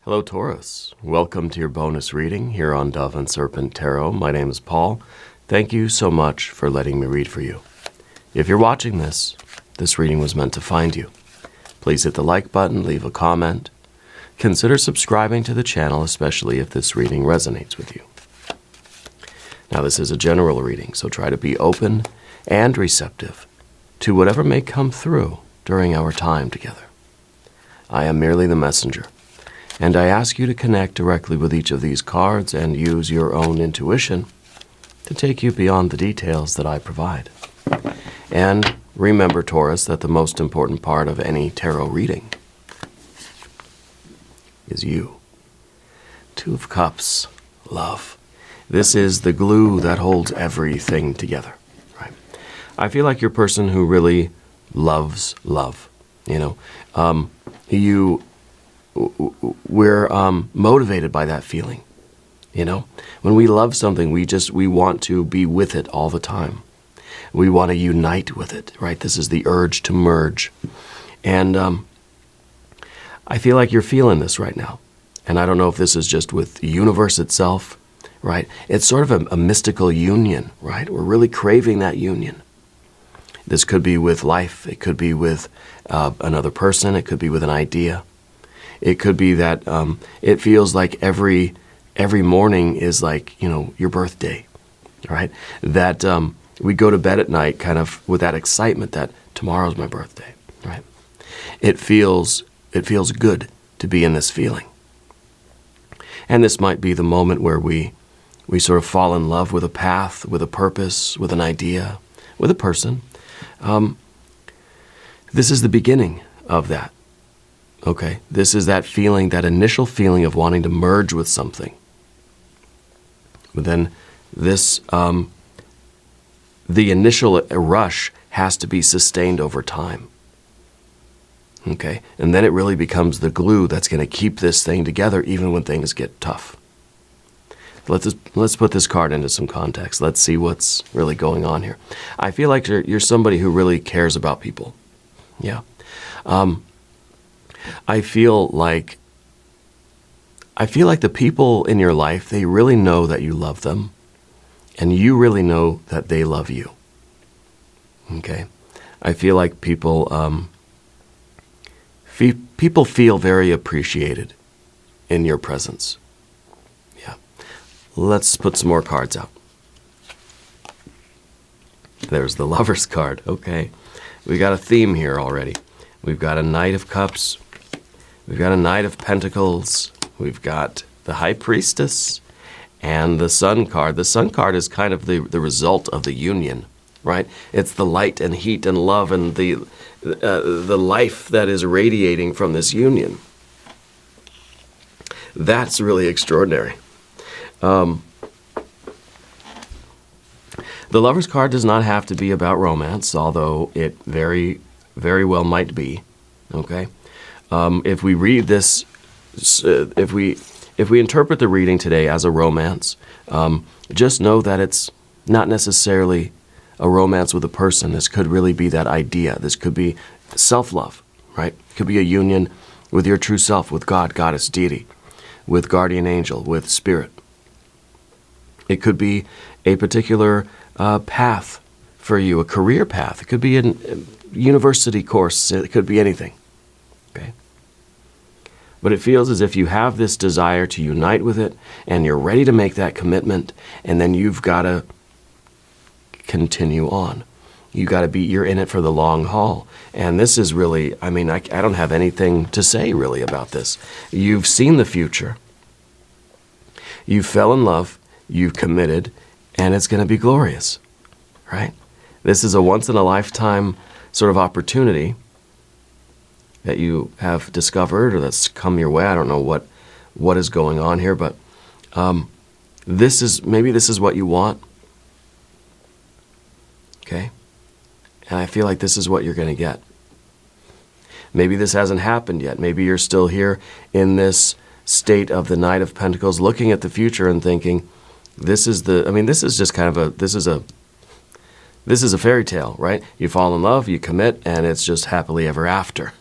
Hello, Taurus. Welcome to your bonus reading here on Dove and Serpent Tarot. My name is Paul. Thank you so much for letting me read for you. If you're watching this reading was meant to find you. Please hit the like button, leave a comment. Consider subscribing to the channel, especially if this reading resonates with you. Now, this is a general reading, so try to be open and receptive to whatever may come through during our time together. I am merely the messenger, and I ask you to connect directly with each of these cards and use your own intuition to take you beyond the details that I provide. And remember, Taurus, that the most important part of any tarot reading is you. Two of Cups, love. This is the glue that holds everything together, right? I feel like you're a person who really loves love. We're motivated by that feeling. When we love something, we want to be with it all the time. We want to unite with it, right? This is the urge to merge. And I feel like you're feeling this right now. And I don't know if this is just with the universe itself, right? It's sort of a mystical union, right? We're really craving that union. This could be with life. It could be with another person. It could be with an idea. It could be that it feels like every morning is like, your birthday, right? That we go to bed at night kind of with that excitement that tomorrow's my birthday, right? It feels good to be in this feeling. And this might be the moment where we sort of fall in love with a path, with a purpose, with an idea, with a person. This is the beginning of that. Okay, this is that feeling, that initial feeling of wanting to merge with something. But then this, the initial rush has to be sustained over time. Okay, and then it really becomes the glue that's going to keep this thing together even when things get tough. Let's put this card into some context. Let's see what's really going on here. I feel like you're somebody who really cares about people. Yeah. I feel like the people in your life, they really know that you love them, and you really know that they love you. Okay? I feel like people feel very appreciated in your presence. Yeah. Let's put some more cards out. There's the Lover's card. Okay. We got a theme here already. We've got a Knight of Cups. We've got a Knight of Pentacles. We've got the High Priestess and the Sun card. The Sun card is kind of the result of the union, right? It's the light and heat and love and the life that is radiating from this union. That's really extraordinary. The Lover's card does not have to be about romance, although it very, very well might be. Okay? If we read this, if we interpret the reading today as a romance, just know that it's not necessarily a romance with a person. This could really be that idea. This could be self-love, right? It could be a union with your true self, with God, Goddess, Deity, with Guardian Angel, with Spirit. It could be a particular path for you, a career path. It could be a university course. It could be anything. Okay? But it feels as if you have this desire to unite with it, and you're ready to make that commitment, and then you've got to continue on. You're in it for the long haul. And this is really, I don't have anything to say really about this. You've seen the future. You fell in love. You've committed, and it's going to be glorious, right? This is a once-in-a-lifetime sort of opportunity that you have discovered or that's come your way. I don't know what is going on here, but this is what you want. Okay? And I feel like this is what you're going to get. Maybe this hasn't happened yet. Maybe you're still here in this state of the Knight of Pentacles looking at the future and thinking, this is a fairy tale, right? You fall in love, you commit, and it's just happily ever after.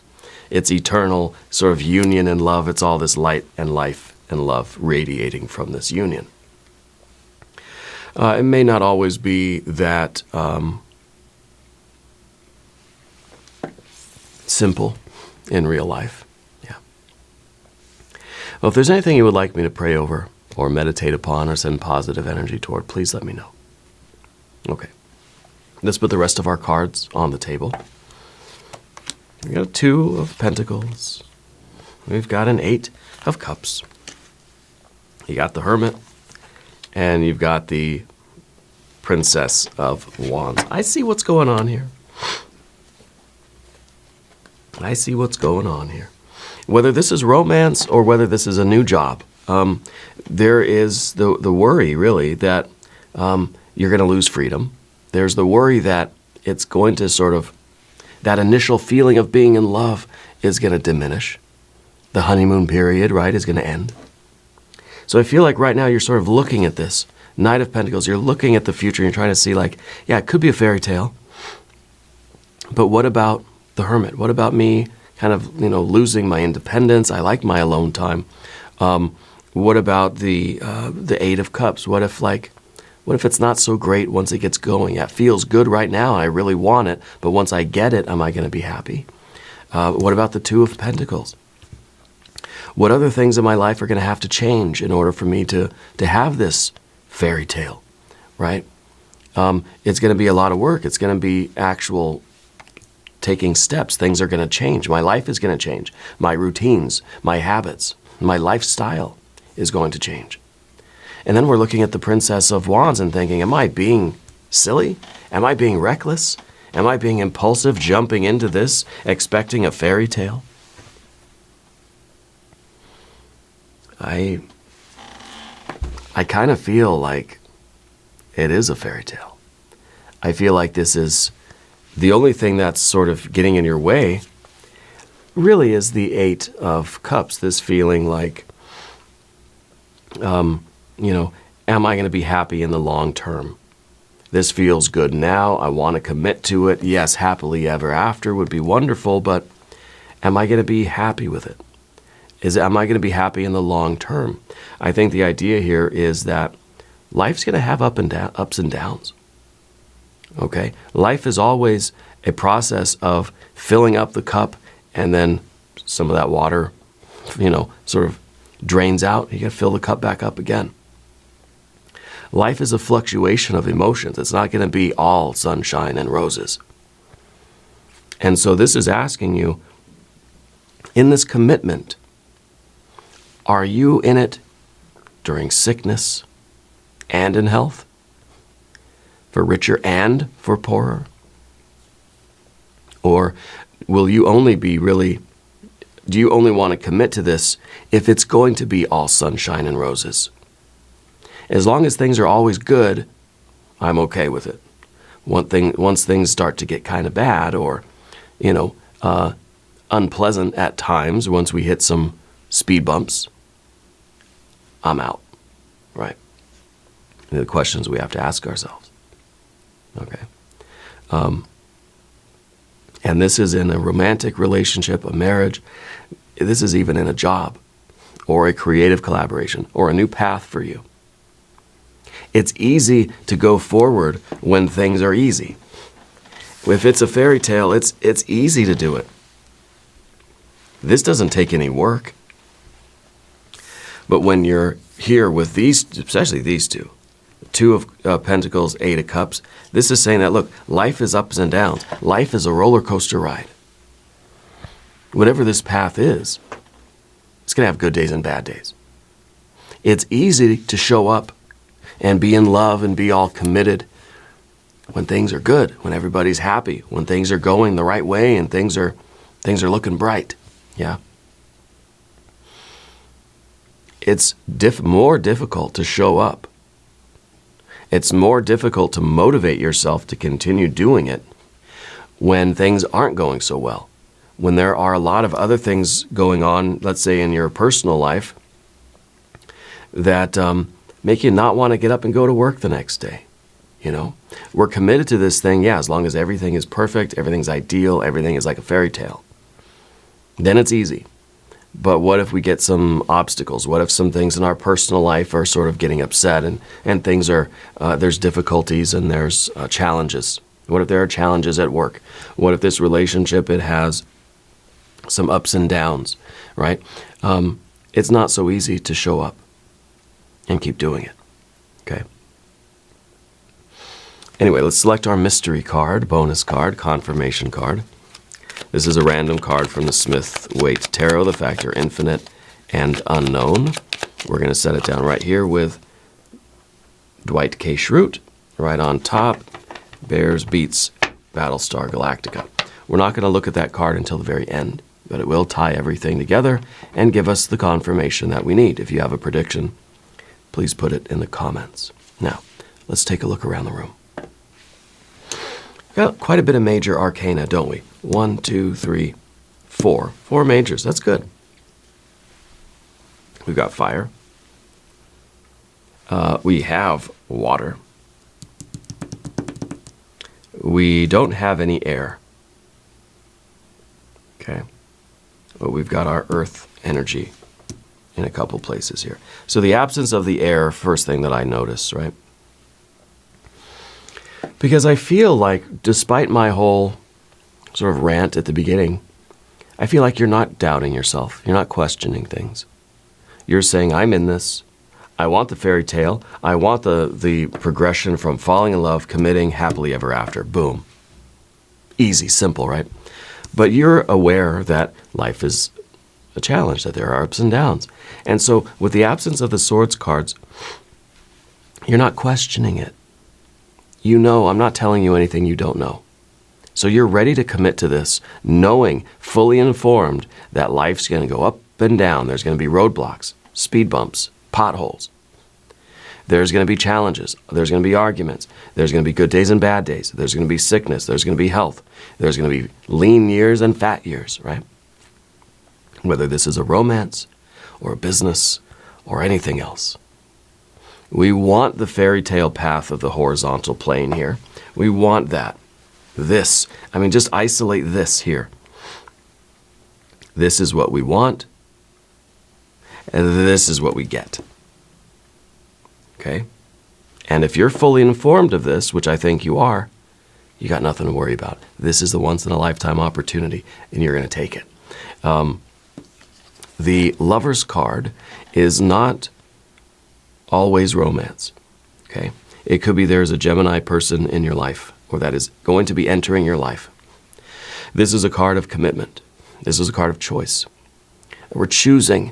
It's eternal sort of union and love. It's all this light and life and love radiating from this union. It may not always be that simple in real life. Yeah. Well, if there's anything you would like me to pray over or meditate upon or send positive energy toward, please let me know. Okay. Let's put the rest of our cards on the table. We got a 2 of Pentacles. We've got an 8 of Cups. You got the Hermit. And you've got the Princess of Wands. I see what's going on here. I see what's going on here. Whether this is romance or whether this is a new job, there is the worry, really, that you're going to lose freedom. There's the worry that it's going to sort of, that initial feeling of being in love is going to diminish. The honeymoon period, right, is going to end. So I feel like right now you're sort of looking at this Knight of Pentacles. You're looking at the future. You're trying to see, like, yeah, it could be a fairy tale. But what about the Hermit? What about me kind of, losing my independence? I like my alone time. What about the 8 of Cups? What if it's not so great once it gets going? Yeah, it feels good right now. I really want it. But once I get it, am I going to be happy? What about the 2 of Pentacles? What other things in my life are going to have to change in order for me to have this fairy tale, right? It's going to be a lot of work. It's going to be actual taking steps. Things are going to change. My life is going to change. My routines, my habits, my lifestyle is going to change. And then we're looking at the Princess of Wands and thinking, am I being silly? Am I being reckless? Am I being impulsive, jumping into this, expecting a fairy tale? I kind of feel like it is a fairy tale. I feel like this is the only thing that's sort of getting in your way really is the 8 of Cups, this feeling like, am I going to be happy in the long term? This feels good now. I want to commit to it. Yes, happily ever after would be wonderful, but am I going to be happy with it? Am I going to be happy in the long term? I think the idea here is that life's going to have ups and downs. Okay? Life is always a process of filling up the cup, and then some of that water, sort of drains out. You got to fill the cup back up again. Life is a fluctuation of emotions. It's not going to be all sunshine and roses. And so this is asking you, in this commitment, are you in it during sickness and in health? For richer and for poorer? Or will you only be really, do you only want to commit to this if it's going to be all sunshine and roses? As long as things are always good, I'm okay with it. Once things start to get kind of bad or, unpleasant at times, once we hit some speed bumps, I'm out, right? And the questions we have to ask ourselves. Okay. And this is in a romantic relationship, a marriage. This is even in a job or a creative collaboration or a new path for you. It's easy to go forward when things are easy. If it's a fairy tale, it's easy to do it. This doesn't take any work. But when you're here with these, especially these 2 of Pentacles, 8 of Cups, this is saying that, look, life is ups and downs. Life is a roller coaster ride. Whatever this path is, it's going to have good days and bad days. It's easy to show up and be in love and be all committed when things are good, when everybody's happy, when things are going the right way and things are looking bright. Yeah. It's more difficult to show up. It's more difficult to motivate yourself to continue doing it when things aren't going so well. When there are a lot of other things going on, let's say in your personal life, that make you not want to get up and go to work the next day. We're committed to this thing, as long as everything is perfect, everything's ideal, everything is like a fairy tale. then it's easy. But what if we get some obstacles? What if some things in our personal life are sort of getting upset and things are, there's difficulties and there's challenges? What if there are challenges at work? What if this relationship, it has some ups and downs, right? It's not so easy to show up and keep doing it, okay? Anyway, let's select our mystery card, bonus card, confirmation card. This is a random card from the Smith-Waite Tarot, the factor infinite and unknown. We're going to set it down right here with Dwight K. Schrute. Right on top, Bears beats Battlestar Galactica. We're not going to look at that card until the very end, but it will tie everything together and give us the confirmation that we need. If you have a prediction, please put it in the comments. Now, let's take a look around the room. Got quite a bit of major arcana, don't we? 1, 2, 3, 4. 4 majors. That's good. We've got fire. We have water. We don't have any air. Okay. But we've got our earth energy in a couple places here. So the absence of the air, first thing that I notice, right? Because I feel like, despite my whole sort of rant at the beginning, I feel like you're not doubting yourself. You're not questioning things. You're saying, I'm in this. I want the fairy tale. I want the progression from falling in love, committing, happily ever after. Boom. Easy, simple, right? But you're aware that life is a challenge, that there are ups and downs. And so with the absence of the swords cards, you're not questioning it. You know, I'm not telling you anything you don't know. So you're ready to commit to this, knowing, fully informed, that life's going to go up and down. There's going to be roadblocks, speed bumps, potholes. There's going to be challenges. There's going to be arguments. There's going to be good days and bad days. There's going to be sickness. There's going to be health. There's going to be lean years and fat years, right? Whether this is a romance or a business or anything else. We want the fairy tale path of the horizontal plane here. We want that. This. I mean, just isolate this here. This is what we want. And this is what we get. Okay? And if you're fully informed of this, which I think you are, you got nothing to worry about. This is the once-in-a-lifetime opportunity, and you're going to take it. The Lover's card is not always romance, okay? It could be there's a Gemini person in your life, or that is going to be entering your life. This is a card of commitment. This is a card of choice. We're choosing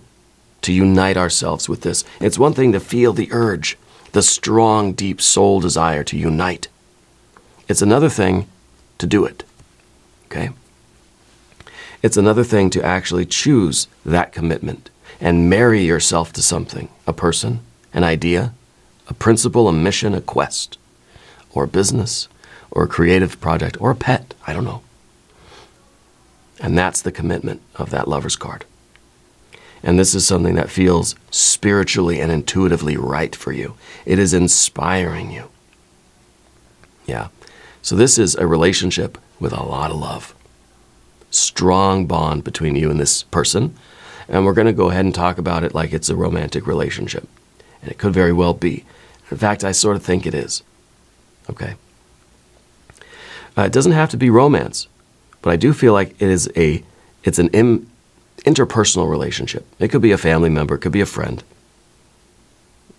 to unite ourselves with this. It's one thing to feel the urge, the strong, deep soul desire to unite. It's another thing to do it, okay? It's another thing to actually choose that commitment and marry yourself to something, a person, an idea, a principle, a mission, a quest, or a business, or a creative project, or a pet, I don't know. And that's the commitment of that Lover's card. And this is something that feels spiritually and intuitively right for you. It is inspiring you. Yeah. So this is a relationship with a lot of love. Strong bond between you and this person. And we're going to go ahead and talk about it like it's a romantic relationship. And it could very well be. In fact, I sort of think it is. Okay. It doesn't have to be romance, but I do feel like it's an interpersonal relationship. It could be a family member, it could be a friend.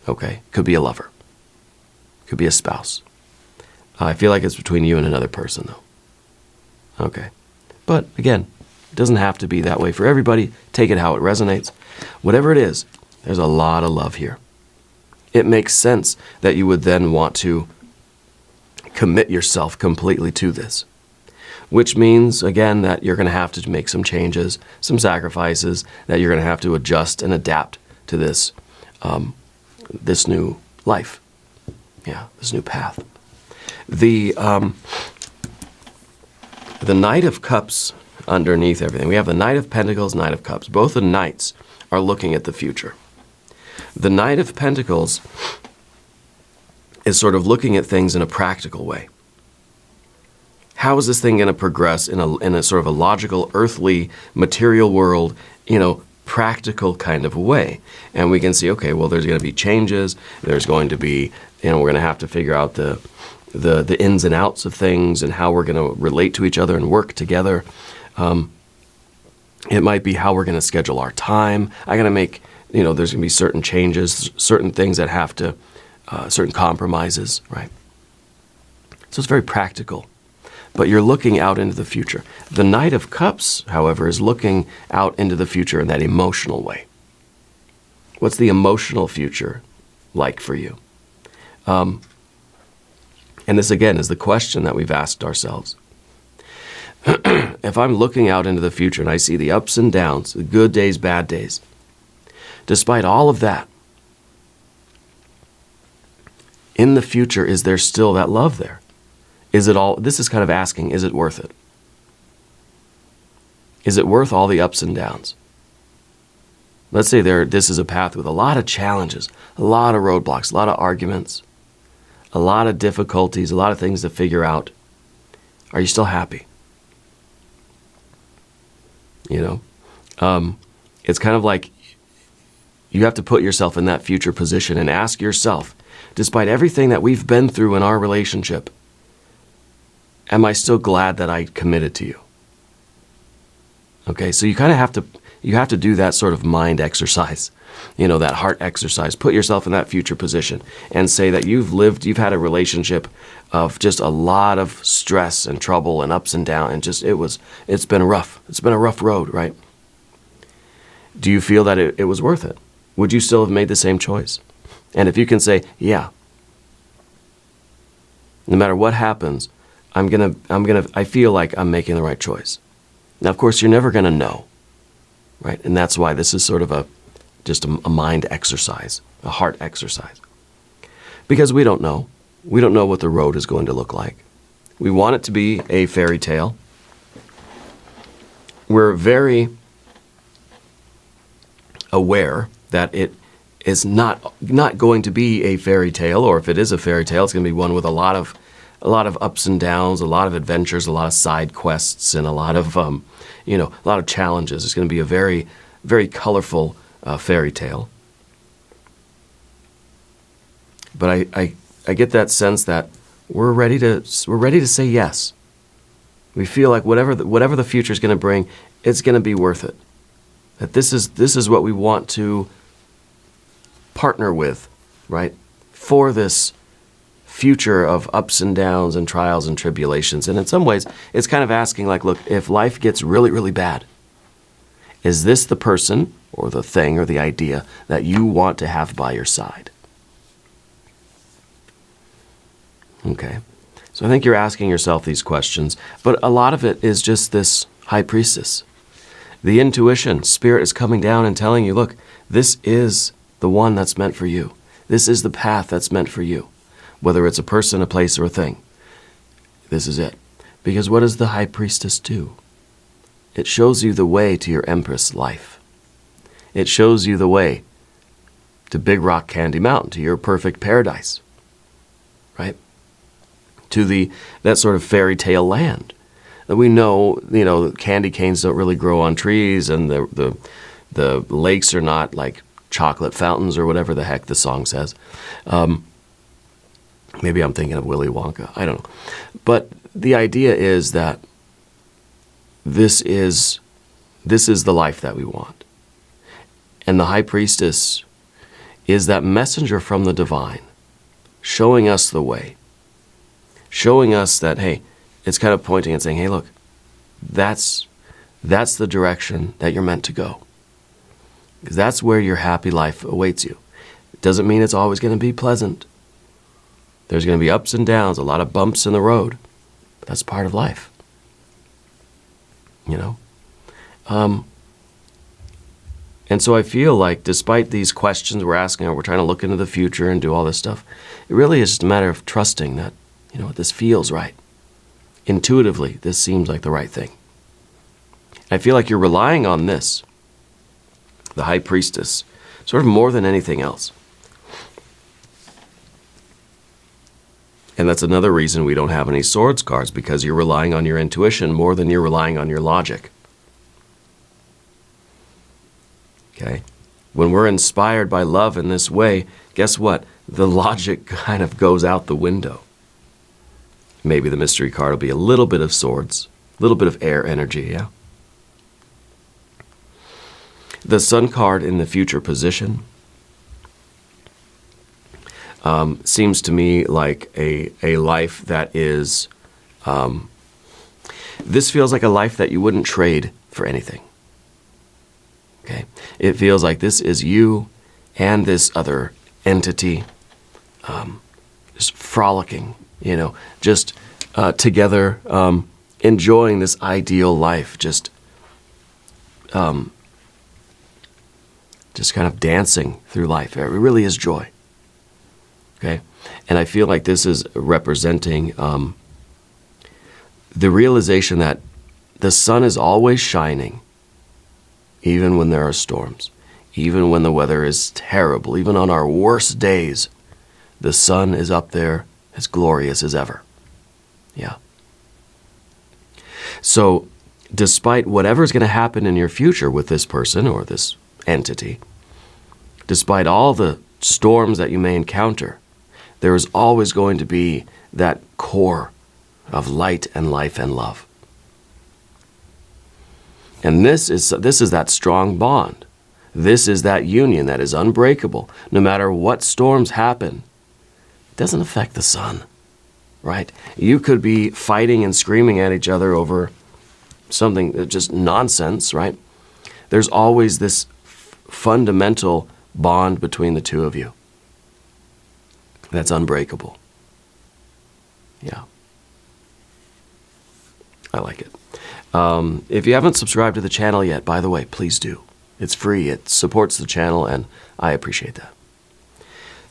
Okay. It could be a lover. It could be a spouse. I feel like it's between you and another person, though. Okay. But again, it doesn't have to be that way for everybody. Take it how it resonates. Whatever it is, there's a lot of love here. It makes sense that you would then want to commit yourself completely to this, which means, again, that you're going to have to make some changes, some sacrifices, that you're going to have to adjust and adapt to this, this new life. Yeah, this new path. The Knight of Cups underneath everything. We have the Knight of Pentacles, Knight of Cups. Both the Knights are looking at the future. The Knight of Pentacles is sort of looking at things in a practical way. how is this thing going to progress in a sort of a logical, earthly, material world, practical kind of a way? And we can see, okay, well, there's going to be changes. There's going to be, we're going to have to figure out the ins and outs of things and how we're going to relate to each other and work together. It might be how we're going to schedule our time. I'm going to make, there's going to be certain changes, certain things that have to, certain compromises, right? So it's very practical. But you're looking out into the future. The Knight of Cups, however, is looking out into the future in that emotional way. What's the emotional future like for you? And this, again, is the question that we've asked ourselves. If I'm looking out into the future and I see the ups and downs, the good days, bad days, despite all of that, in the future, is there still that love there? Is it all, this is kind of asking, is it worth it? Is it worth all the ups and downs? Let's say this is a path with a lot of challenges, a lot of roadblocks, a lot of arguments, a lot of difficulties, a lot of things to figure out. Are you still happy? It's kind of like you have to put yourself in that future position and ask yourself, despite everything that we've been through in our relationship, am I still glad that I committed to you? Okay, so you kind of have to do that sort of mind exercise, that heart exercise. Put yourself in that future position and say that you've had a relationship of just a lot of stress and trouble and ups and downs, and it's been rough. It's been a rough road, right? Do you feel that it was worth it? Would you still have made the same choice? And if you can say, yeah, no matter what happens, I feel like I'm making the right choice. Now, of course, you're never going to know, right? And that's why this is sort of just a mind exercise, a heart exercise. Because we don't know. We don't know what the road is going to look like. We want it to be a fairy tale. We're very aware that it is not going to be a fairy tale, or if it is a fairy tale, it's going to be one with a lot of ups and downs, a lot of adventures, a lot of side quests, and a lot of challenges. It's going to be a very, very colorful fairy tale. But I get that sense that we're ready to say yes. We feel like whatever the future is going to bring, it's going to be worth it. That this is what we want to partner with, right? For this future of ups and downs and trials and tribulations. And in some ways, it's kind of asking, like, look, if life gets really, really bad, is this the person or the thing or the idea that you want to have by your side? Okay. So I think you're asking yourself these questions, but a lot of it is just this high priestess. The intuition, spirit is coming down and telling you, look, this is the one that's meant for you. This is the path that's meant for you. Whether it's a person, a place, or a thing. This is it. Because what does the high priestess do? It shows you the way to your empress life. It shows you the way to Big Rock Candy Mountain, to your perfect paradise. Right? To that sort of fairy tale land. That we know, candy canes don't really grow on trees, and the lakes are not like chocolate fountains or whatever the heck the song says. Maybe I'm thinking of Willy Wonka. I don't know. But the idea is that this is the life that we want. And the high priestess is that messenger from the divine, showing us the way, showing us that, hey, it's kind of pointing and saying, hey, look, that's the direction that you're meant to go. Because that's where your happy life awaits you. It doesn't mean it's always going to be pleasant. There's going to be ups and downs, a lot of bumps in the road. But that's part of life. And so I feel like despite these questions we're asking, or we're trying to look into the future and do all this stuff, it really is just a matter of trusting that, this feels right. Intuitively, this seems like the right thing. I feel like you're relying on this, the high priestess, sort of more than anything else. And that's another reason we don't have any swords cards, because you're relying on your intuition more than you're relying on your logic. Okay? When we're inspired by love in this way, guess what? The logic kind of goes out the window. Maybe the mystery card will be a little bit of swords, a little bit of air energy, yeah? The Sun card in the future position seems to me like a life that is, this feels like a life that you wouldn't trade for anything. Okay? It feels like this is you and this other entity just frolicking, just together, enjoying this ideal life, just kind of dancing through life. It really is joy. Okay? And I feel like this is representing the realization that the sun is always shining, even when there are storms, even when the weather is terrible, even on our worst days, the sun is up there as glorious as ever. Yeah. So, despite whatever's going to happen in your future with this person or this entity, despite all the storms that you may encounter, there is always going to be that core of light and life and love. And this is that strong bond. This is that union that is unbreakable. No matter what storms happen, it doesn't affect the sun, right? You could be fighting and screaming at each other over something that's just nonsense, right? There's always this fundamental bond between the two of you that's unbreakable. Yeah. I like it. If you haven't subscribed to the channel yet, by the way, please do. It's free. It supports the channel, and I appreciate that.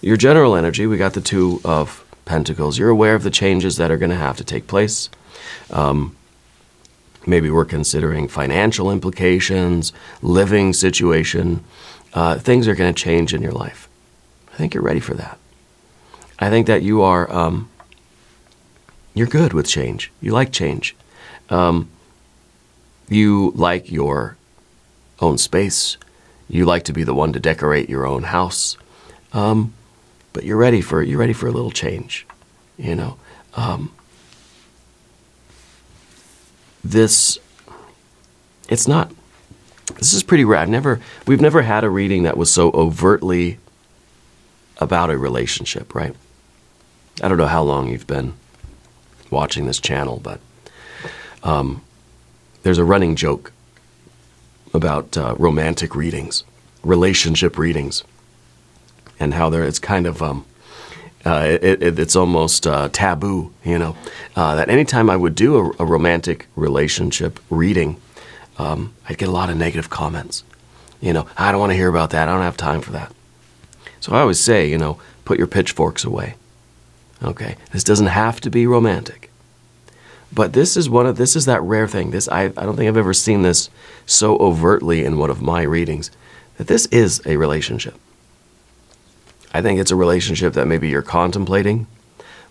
Your general energy, we got the Two of Pentacles. You're aware of the changes that are going to have to take place. Maybe we're considering financial implications, living situation. Things are going to change in your life. I think you're ready for that. I think that you are, you're good with change. You like change. You like your own space. You like to be the one to decorate your own house. But you're ready for a little change, This is pretty rare. We've never had a reading that was so overtly about a relationship, right? I don't know how long you've been watching this channel, but there's a running joke about romantic readings, relationship readings, and how it's kind of it's almost taboo, that anytime I would do a romantic relationship reading, I'd get a lot of negative comments. I don't want to hear about that. I don't have time for that. So I always say, put your pitchforks away. Okay, this doesn't have to be romantic. But this is that rare thing. I don't think I've ever seen this so overtly in one of my readings, that this is a relationship. I think it's a relationship that maybe you're contemplating,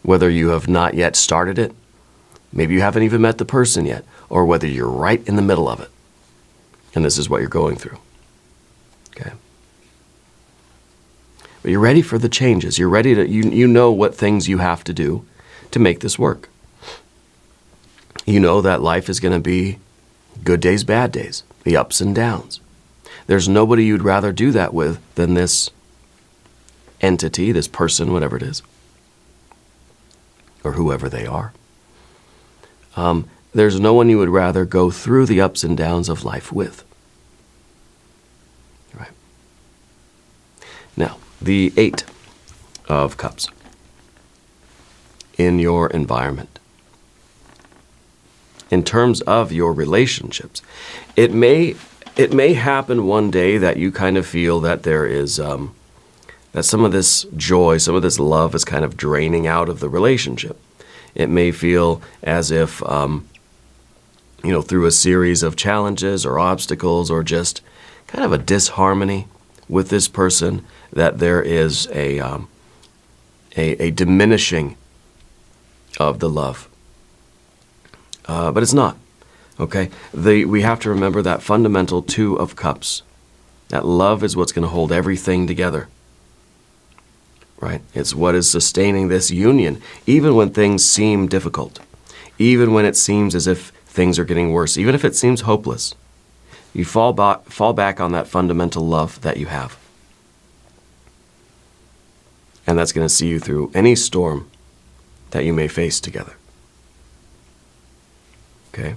whether you have not yet started it, maybe you haven't even met the person yet, or whether you're right in the middle of it, and this is what you're going through. Okay. But you're ready for the changes. You're ready to, you know what things you have to do to make this work. You know that life is going to be good days, bad days, the ups and downs. There's nobody you'd rather do that with than this entity, this person, whatever it is, or whoever they are. There's no one you would rather go through the ups and downs of life with. Right. Now, the Eight of Cups in your environment. In terms of your relationships, it may happen one day that you kind of feel that there is that some of this joy, some of this love is kind of draining out of the relationship. It may feel as if through a series of challenges or obstacles or just kind of a disharmony with this person, that there is a diminishing of the love. But it's not. Okay? We have to remember that fundamental Two of Cups. That love is what's going to hold everything together. Right? It's what is sustaining this union, even when things seem difficult. Even when it seems as if things are getting worse. Even if it seems hopeless. You fall back on that fundamental love that you have. And that's going to see you through any storm that you may face together. Okay?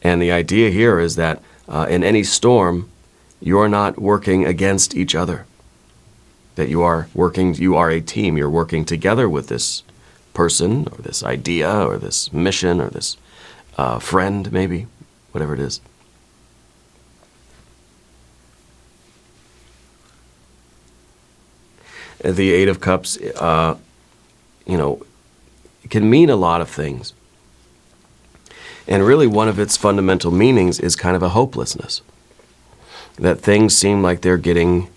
And the idea here is that in any storm, you're not working against each other. That you are a team. You're working together with this person, or this idea, or this mission, or this friend, maybe, whatever it is. The Eight of Cups, can mean a lot of things. And really one of its fundamental meanings is kind of a hopelessness. That things seem like they're getting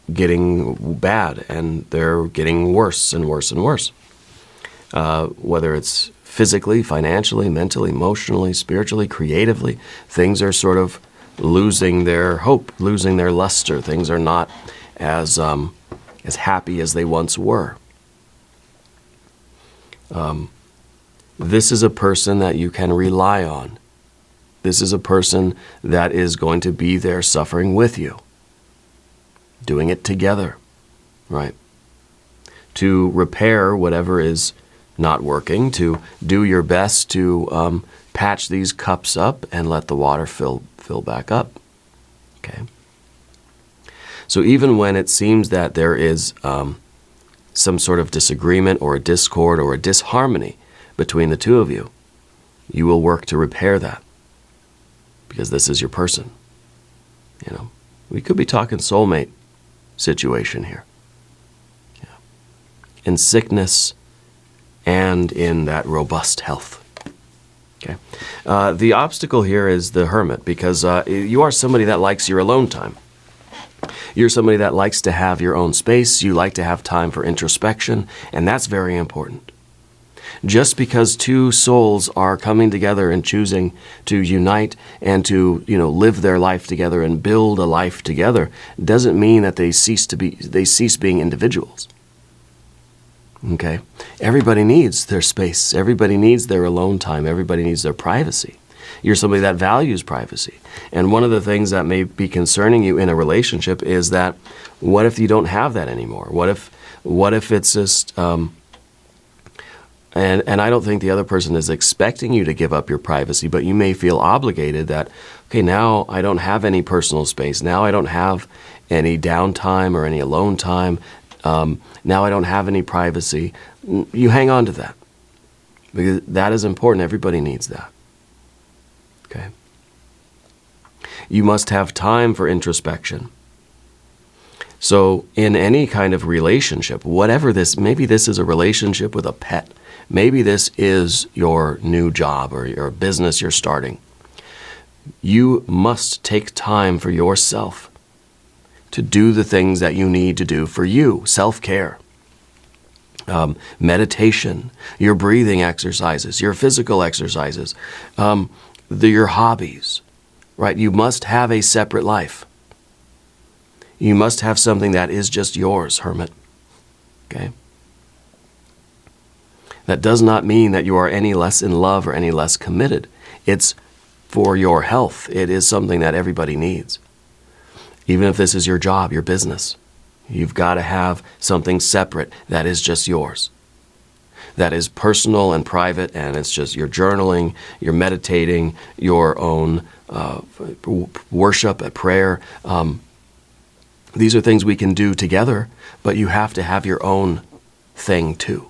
bad, and they're getting worse and worse and worse. Whether it's physically, financially, mentally, emotionally, spiritually, creatively, things are sort of losing their hope, losing their luster. Things are not as happy as they once were. This is a person that you can rely on. This is a person that is going to be there suffering with you. Doing it together, right? To repair whatever is not working, to do your best to patch these cups up and let the water fill back up. Okay? So even when it seems that there is some sort of disagreement or a discord or a disharmony between the two of you, you will work to repair that, because this is your person. We could be talking soulmate situation here. Yeah. In sickness and in that robust health. Okay. The obstacle here is the Hermit, because you are somebody that likes your alone time. You're somebody that likes to have your own space. You like to have time for introspection, and that's very important. Just because two souls are coming together and choosing to unite and to, live their life together and build a life together doesn't mean that they cease being individuals. Okay? Everybody needs their space. Everybody needs their alone time. Everybody needs their privacy. You're somebody that values privacy. And one of the things that may be concerning you in a relationship is that, what if you don't have that anymore? What if it's just And I don't think the other person is expecting you to give up your privacy, but you may feel obligated that, okay, now I don't have any personal space. Now I don't have any downtime or any alone time. Now I don't have any privacy. You hang on to that, because that is important. Everybody needs that. Okay. You must have time for introspection. So in any kind of relationship, whatever this, maybe this is a relationship with a pet. Maybe this is your new job or your business you're starting. You must take time for yourself to do the things that you need to do for you. Self-care, meditation, your breathing exercises, your physical exercises, your hobbies, right? You must have a separate life. You must have something that is just yours, Hermit. Okay? That does not mean that you are any less in love or any less committed. It's for your health. It is something that everybody needs. Even if this is your job, your business, you've got to have something separate that is just yours. That is personal and private, and it's just your journaling, your meditating, your own worship, a prayer. These are things we can do together, but you have to have your own thing too.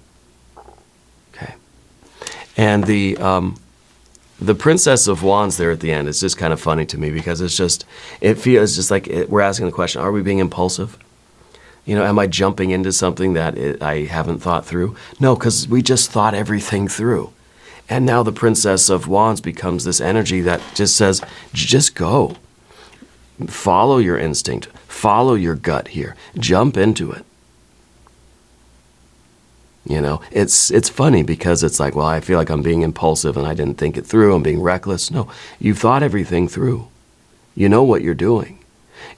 Okay. And the Princess of Wands there at the end is just kind of funny to me, because it feels just like we're asking the question, are we being impulsive? Am I jumping into something that I haven't thought through? No, because we just thought everything through. And now the Princess of Wands becomes this energy that just says, just go. Follow your instinct. Follow your gut here. Jump into it. You know, it's funny because it's like, well, I feel like I'm being impulsive and I didn't think it through. I'm being reckless. No, you've thought everything through. You know what you're doing.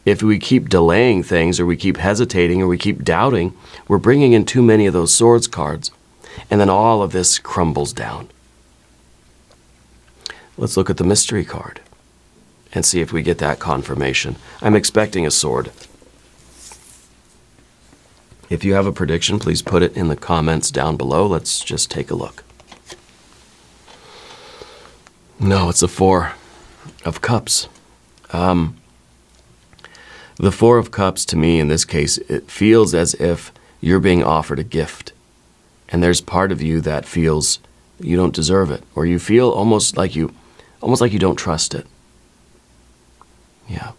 If we keep delaying things, or we keep hesitating, or we keep doubting, we're bringing in too many of those swords cards, and then all of this crumbles down. Let's look at the mystery card and see if we get that confirmation. I'm expecting a sword. If you have a prediction, please put it in the comments down below. Let's just take a look. No, it's the Four of Cups. The Four of Cups, to me, in this case, it feels as if you're being offered a gift. And there's part of you that feels you don't deserve it, or you feel almost like you don't trust it. Yeah.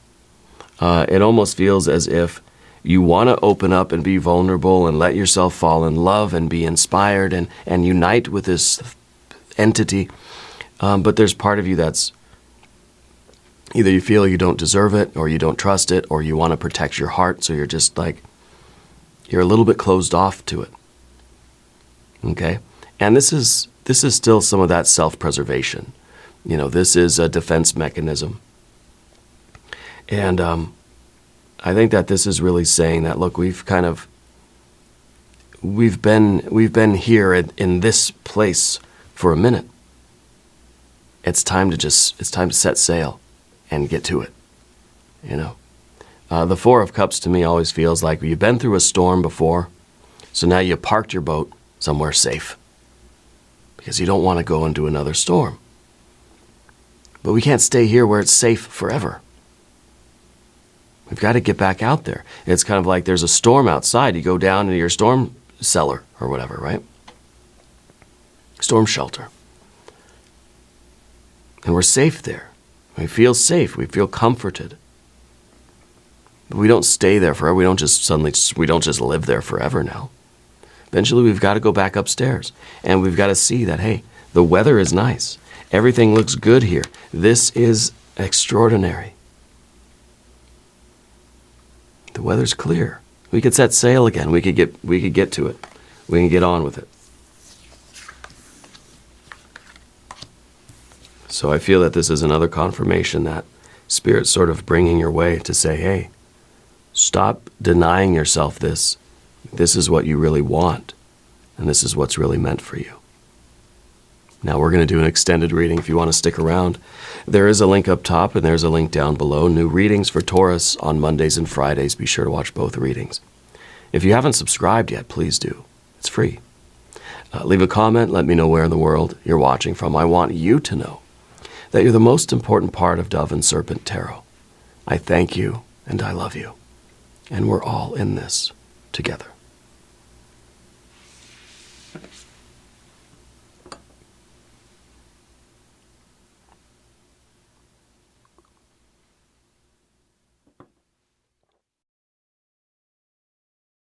It almost feels as if you want to open up and be vulnerable and let yourself fall in love and be inspired and unite with this entity. But there's part of you that's either you feel you don't deserve it, or you don't trust it, or you want to protect your heart, so you're just like, you're a little bit closed off to it. Okay? And this is still some of that self-preservation. You know, this is a defense mechanism. And I think that this is really saying that, look, we've been here in this place for a minute. It's time to set sail and get to it. You know, the Four of Cups to me always feels like you've been through a storm before, so now you parked your boat somewhere safe because you don't want to go into another storm. But we can't stay here where it's safe forever. We've got to get back out there. It's kind of like there's a storm outside. You go down into your storm cellar or whatever, right? Storm shelter. And we're safe there. We feel safe. We feel comforted. But we don't stay there forever. We don't just live there forever now. Eventually, we've got to go back upstairs. And we've got to see that, hey, the weather is nice. Everything looks good here. This is extraordinary. The weather's clear. We could set sail again. We could get to it. We can get on with it. So I feel that this is another confirmation that Spirit's sort of bringing your way to say, hey, stop denying yourself this. This is what you really want, and this is what's really meant for you. Now we're going to do an extended reading if you want to stick around. There is a link up top, and there's a link down below. New readings for Taurus on Mondays and Fridays. Be sure to watch both readings. If you haven't subscribed yet, please do. It's free. Leave a comment. Let me know where in the world you're watching from. I want you to know that you're the most important part of Dove and Serpent Tarot. I thank you and I love you. And we're all in this together.